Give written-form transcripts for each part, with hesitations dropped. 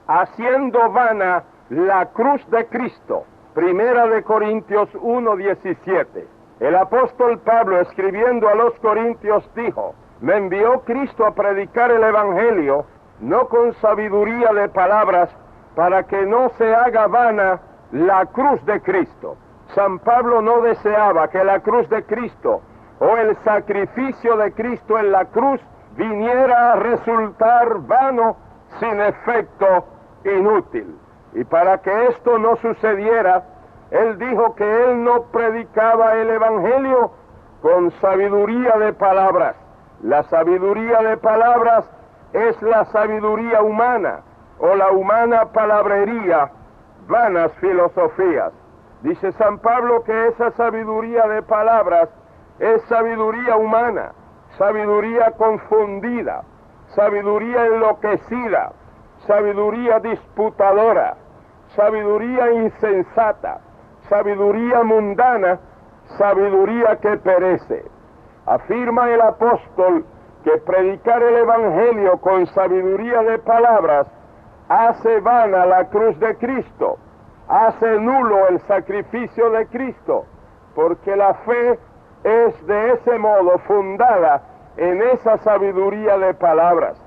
haciendo vana la cruz de Cristo. Primera de Corintios 1:17. El apóstol Pablo, escribiendo a los Corintios, dijo: me envió Cristo a predicar el Evangelio, no con sabiduría de palabras, para que no se haga vana la cruz de Cristo. San Pablo no deseaba que la cruz de Cristo o el sacrificio de Cristo en la cruz viniera a resultar vano, sin efecto, inútil. Y para que esto no sucediera, él dijo que él no predicaba el Evangelio con sabiduría de palabras. La sabiduría de palabras es la sabiduría humana, o la humana palabrería, vanas filosofías. Dice San Pablo que esa sabiduría de palabras es sabiduría humana, sabiduría confundida, sabiduría enloquecida, sabiduría disputadora, sabiduría insensata, sabiduría mundana, sabiduría que perece. Afirma el apóstol que predicar el Evangelio con sabiduría de palabras hace vana la cruz de Cristo, hace nulo el sacrificio de Cristo, porque la fe es de ese modo fundada en esa sabiduría de palabras.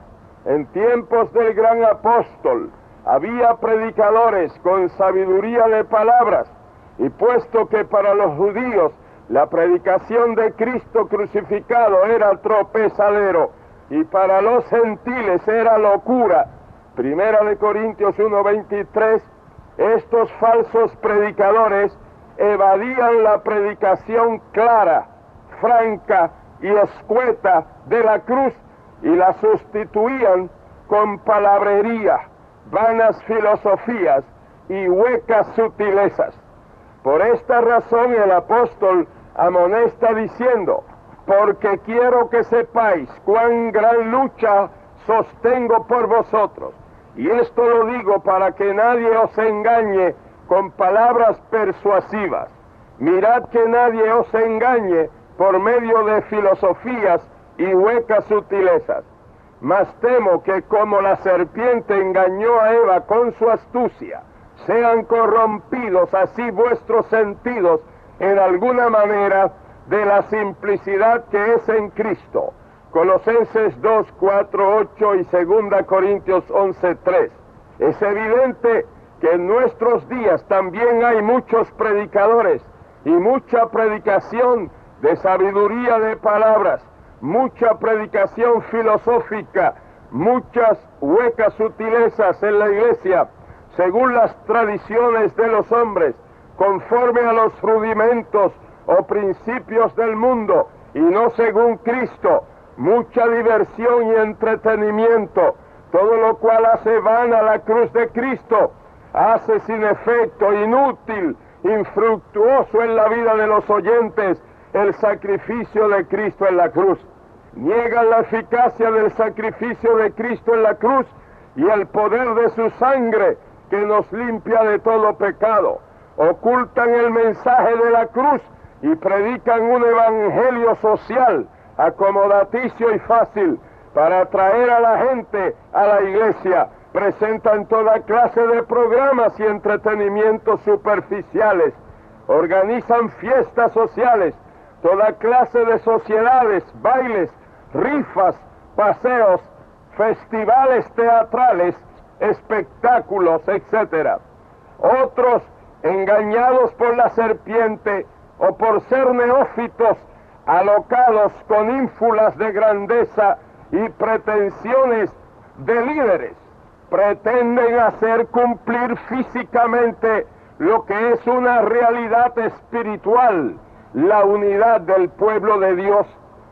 En tiempos del gran apóstol había predicadores con sabiduría de palabras, y puesto que para los judíos la predicación de Cristo crucificado era tropezadero y para los gentiles era locura, Primera de Corintios 1:23, estos falsos predicadores evadían la predicación clara, franca y escueta de la cruz y la sustituían con palabrería, vanas filosofías y huecas sutilezas. Por esta razón el apóstol amonesta diciendo: porque quiero que sepáis cuán gran lucha sostengo por vosotros, y esto lo digo para que nadie os engañe con palabras persuasivas. Mirad que nadie os engañe por medio de filosofías y huecas sutilezas. Mas temo que como la serpiente engañó a Eva con su astucia, sean corrompidos así vuestros sentidos en alguna manera de la simplicidad que es en Cristo. Colosenses 2, 4, 8 y 2 Corintios 11, 3. Es evidente que en nuestros días también hay muchos predicadores y mucha predicación de sabiduría de palabras, mucha predicación filosófica, muchas huecas sutilezas en la iglesia, según las tradiciones de los hombres, conforme a los rudimentos o principios del mundo, y no según Cristo, mucha diversión y entretenimiento, todo lo cual hace vana la cruz de Cristo, hace sin efecto, inútil, infructuoso en la vida de los oyentes el sacrificio de Cristo en la cruz. Niegan la eficacia del sacrificio de Cristo en la cruz y el poder de su sangre que nos limpia de todo pecado. Ocultan el mensaje de la cruz y predican un evangelio social, acomodaticio y fácil para atraer a la gente a la iglesia. Presentan toda clase de programas y entretenimientos superficiales. Organizan fiestas sociales, toda clase de sociedades, bailes, rifas, paseos, festivales teatrales, espectáculos, etc. Otros, engañados por la serpiente o por ser neófitos, alocados con ínfulas de grandeza y pretensiones de líderes, pretenden hacer cumplir físicamente lo que es una realidad espiritual, la unidad del pueblo de Dios.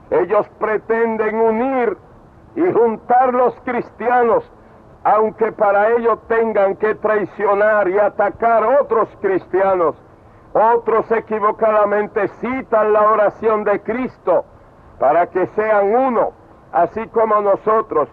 Ellos pretenden unir y juntar los cristianos, aunque para ello tengan que traicionar y atacar a otros cristianos. Otros equivocadamente citan la oración de Cristo para que sean uno, así como nosotros,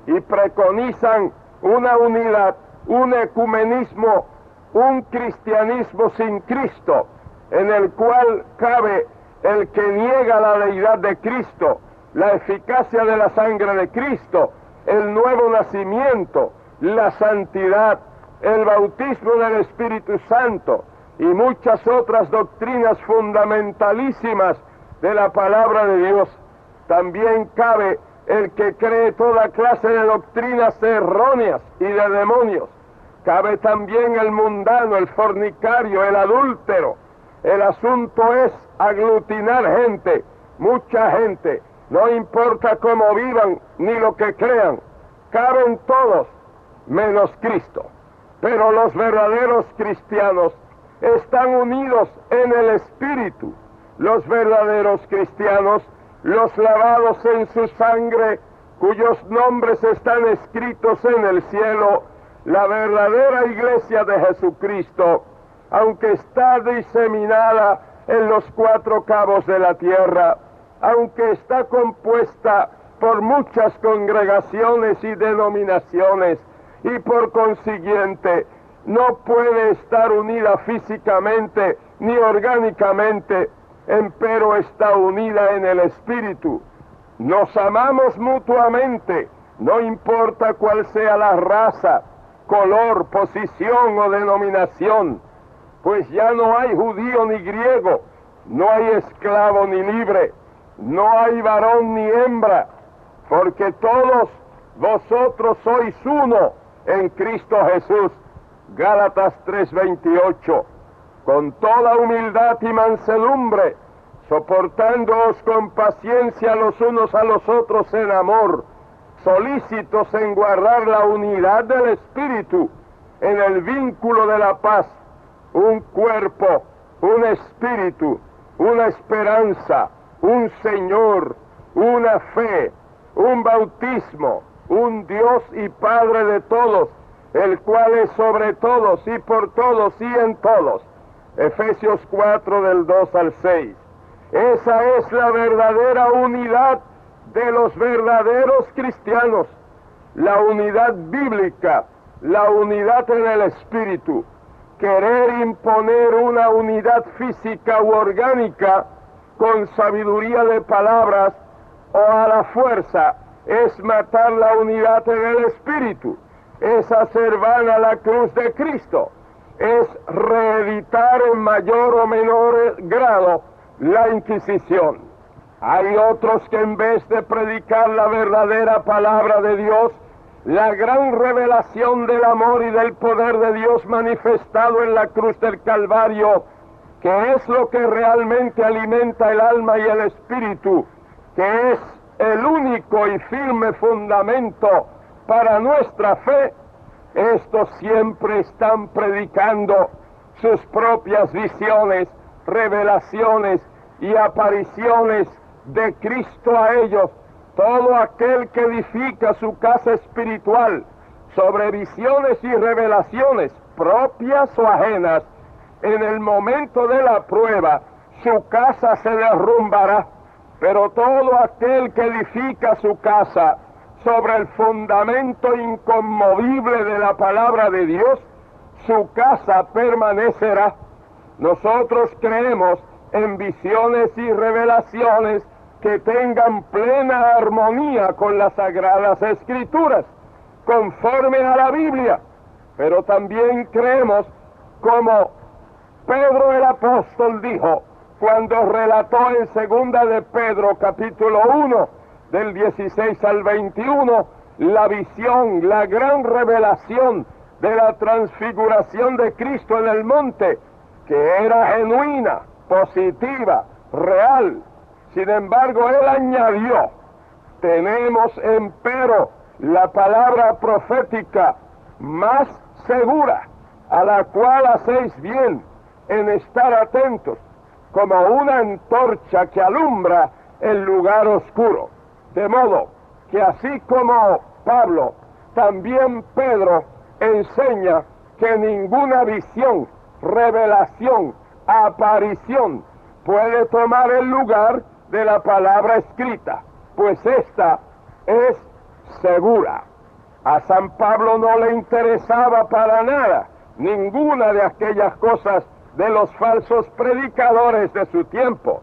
y preconizan una unidad, un ecumenismo, un cristianismo sin Cristo, en el cual cabe el que niega la deidad de Cristo, la eficacia de la sangre de Cristo, el nuevo nacimiento, la santidad, el bautismo del Espíritu Santo y muchas otras doctrinas fundamentalísimas de la palabra de Dios. También cabe el que cree toda clase de doctrinas erróneas y de demonios. Cabe también el mundano, el fornicario, el adúltero. El asunto es aglutinar gente, mucha gente, no importa cómo vivan ni lo que crean. Caben todos, menos Cristo. Pero los verdaderos cristianos están unidos en el Espíritu. Los verdaderos cristianos, los lavados en su sangre, cuyos nombres están escritos en el cielo, la verdadera iglesia de Jesucristo, aunque está diseminada en los 4 cabos de la tierra, aunque está compuesta por muchas congregaciones y denominaciones, y por consiguiente no puede estar unida físicamente ni orgánicamente, empero está unida en el Espíritu. Nos amamos mutuamente, no importa cuál sea la raza, color, posición o denominación, pues ya no hay judío ni griego, no hay esclavo ni libre, no hay varón ni hembra, porque todos vosotros sois uno en Cristo Jesús. Gálatas 3:28. Con toda humildad y mansedumbre, soportándoos con paciencia los unos a los otros en amor, solícitos en guardar la unidad del Espíritu en el vínculo de la paz, un cuerpo, un espíritu, una esperanza, un Señor, una fe, un bautismo, un Dios y Padre de todos, el cual es sobre todos y por todos y en todos. Efesios 4 del 2 al 6. Esa es la verdadera unidad de los verdaderos cristianos, la unidad bíblica, la unidad en el Espíritu. Querer imponer una unidad física u orgánica con sabiduría de palabras o a la fuerza es matar la unidad en el Espíritu, es hacer vana la cruz de Cristo, es reeditar en mayor o menor grado la Inquisición. Hay otros que en vez de predicar la verdadera palabra de Dios, la gran revelación del amor y del poder de Dios manifestado en la cruz del Calvario, que es lo que realmente alimenta el alma y el espíritu, que es el único y firme fundamento para nuestra fe, estos siempre están predicando sus propias visiones, revelaciones y apariciones de Cristo a ellos. Todo aquel que edifica su casa espiritual sobre visiones y revelaciones propias o ajenas, en el momento de la prueba, su casa se derrumbará. Pero todo aquel que edifica su casa sobre el fundamento inconmovible de la palabra de Dios, su casa permanecerá. Nosotros creemos en visiones y revelaciones que tengan plena armonía con las Sagradas Escrituras, conforme a la Biblia. Pero también creemos, como Pedro el apóstol dijo, cuando relató en segunda de Pedro, capítulo 1, del 16 al 21, la visión, la gran revelación de la transfiguración de Cristo en el monte, que era genuina, positiva, real. Sin embargo, él añadió, tenemos empero la palabra profética más segura, a la cual hacéis bien en estar atentos, como una antorcha que alumbra el lugar oscuro. De modo que así como Pablo, también Pedro enseña que ninguna visión, revelación, aparición puede tomar el lugar de la palabra escrita, pues esta es segura. A San Pablo no le interesaba para nada ninguna de aquellas cosas de los falsos predicadores de su tiempo,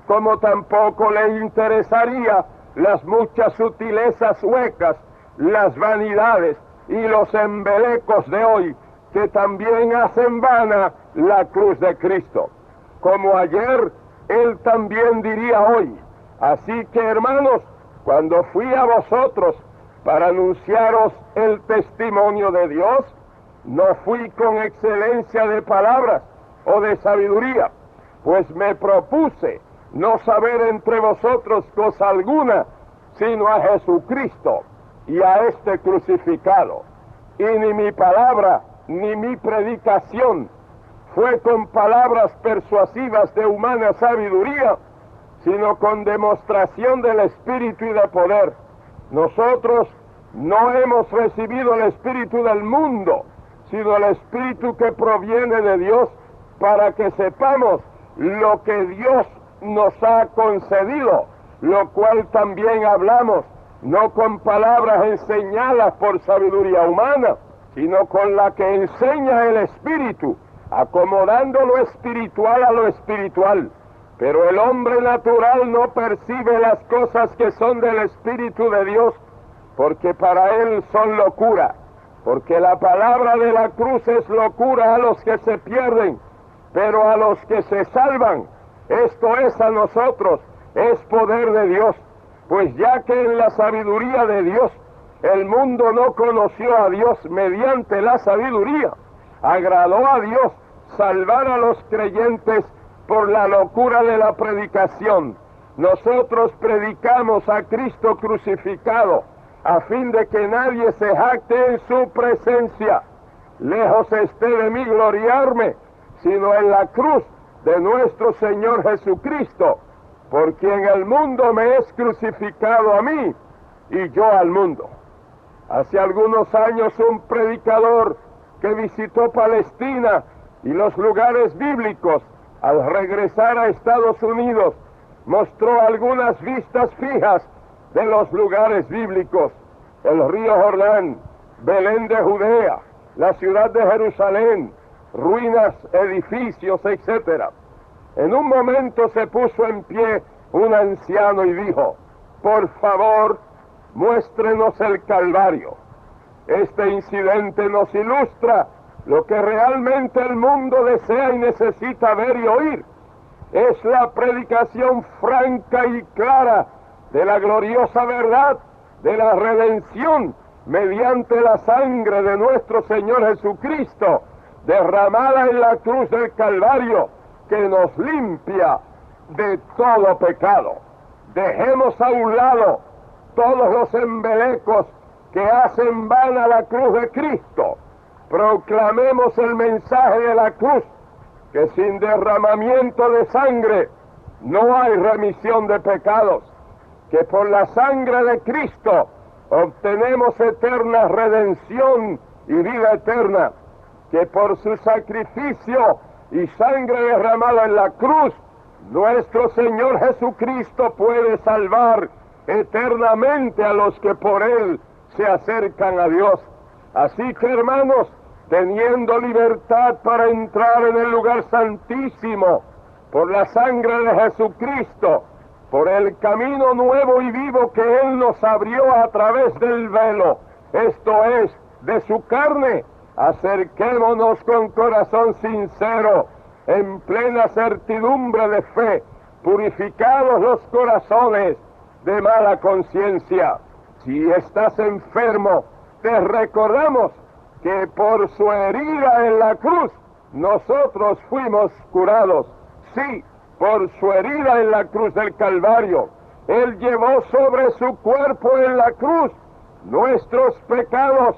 como tampoco le interesaría las muchas sutilezas huecas, las vanidades y los embelecos de hoy, que también hacen vana la cruz de Cristo. Como ayer, Él también diría hoy. Así que, hermanos, cuando fui a vosotros para anunciaros el testimonio de Dios, no fui con excelencia de palabras o de sabiduría, pues me propuse no saber entre vosotros cosa alguna, sino a Jesucristo y a este crucificado. Y ni mi palabra ni mi predicación fue con palabras persuasivas de humana sabiduría, sino con demostración del Espíritu y de poder. Nosotros no hemos recibido el Espíritu del mundo, sino el Espíritu que proviene de Dios, para que sepamos lo que Dios nos ha concedido, lo cual también hablamos, no con palabras enseñadas por sabiduría humana, sino con la que enseña el Espíritu, acomodando lo espiritual a lo espiritual. Pero el hombre natural no percibe las cosas que son del Espíritu de Dios, porque para él son locura, porque la palabra de la cruz es locura a los que se pierden, pero a los que se salvan, esto es a nosotros, es poder de Dios. Pues ya que en la sabiduría de Dios el mundo no conoció a Dios mediante la sabiduría, agradó a Dios salvar a los creyentes por la locura de la predicación. Nosotros predicamos a Cristo crucificado, a fin de que nadie se jacte en su presencia. Lejos esté de mí gloriarme, sino en la cruz de nuestro Señor Jesucristo, por quien el mundo me es crucificado a mí y yo al mundo. Hace algunos años un predicador que visitó Palestina y los lugares bíblicos, al regresar a Estados Unidos, mostró algunas vistas fijas de los lugares bíblicos: el río Jordán, Belén de Judea, la ciudad de Jerusalén, ruinas, edificios, etc. En un momento se puso en pie un anciano y dijo: por favor, muéstrenos el Calvario. Este incidente nos ilustra lo que realmente el mundo desea y necesita ver y oír. Es la predicación franca y clara de la gloriosa verdad de la redención mediante la sangre de nuestro Señor Jesucristo, derramada en la cruz del Calvario, que nos limpia de todo pecado. Dejemos a un lado todos los embelecos que hacen vana la cruz de Cristo. Proclamemos el mensaje de la cruz, que sin derramamiento de sangre no hay remisión de pecados, que por la sangre de Cristo obtenemos eterna redención y vida eterna, que por su sacrificio y sangre derramada en la cruz, nuestro Señor Jesucristo puede salvar eternamente a los que por Él se acercan a Dios. Así que, hermanos, teniendo libertad para entrar en el lugar santísimo por la sangre de Jesucristo, por el camino nuevo y vivo que Él nos abrió a través del velo, esto es, de su carne, acerquémonos con corazón sincero, en plena certidumbre de fe, purificados los corazones de mala conciencia. Si estás enfermo, te recordamos que por su herida en la cruz nosotros fuimos curados. Sí, por su herida en la cruz del Calvario, Él llevó sobre su cuerpo en la cruz nuestros pecados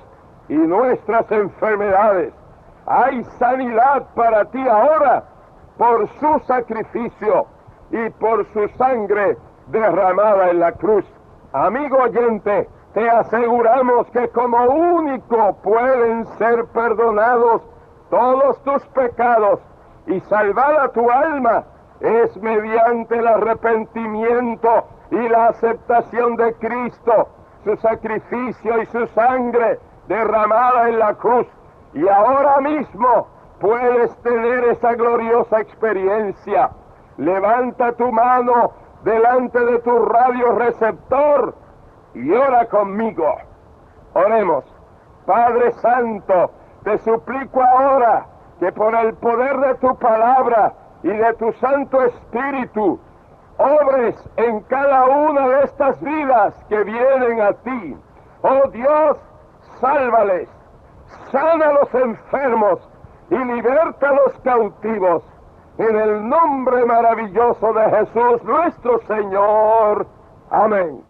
y nuestras enfermedades. Hay sanidad para ti ahora por su sacrificio y por su sangre derramada en la cruz. Amigo oyente, te aseguramos que como único pueden ser perdonados todos tus pecados y salvada tu alma es mediante el arrepentimiento y la aceptación de Cristo, su sacrificio y su sangre derramada en la cruz. Y ahora mismo puedes tener esa gloriosa experiencia. Levanta tu mano delante de tu radioreceptor y ora conmigo. Oremos. Padre Santo, te suplico ahora que por el poder de tu palabra y de tu Santo Espíritu, obres en cada una de estas vidas que vienen a ti. Oh Dios, sálvales, sana a los enfermos y liberta a los cautivos. En el nombre maravilloso de Jesús nuestro Señor. Amén.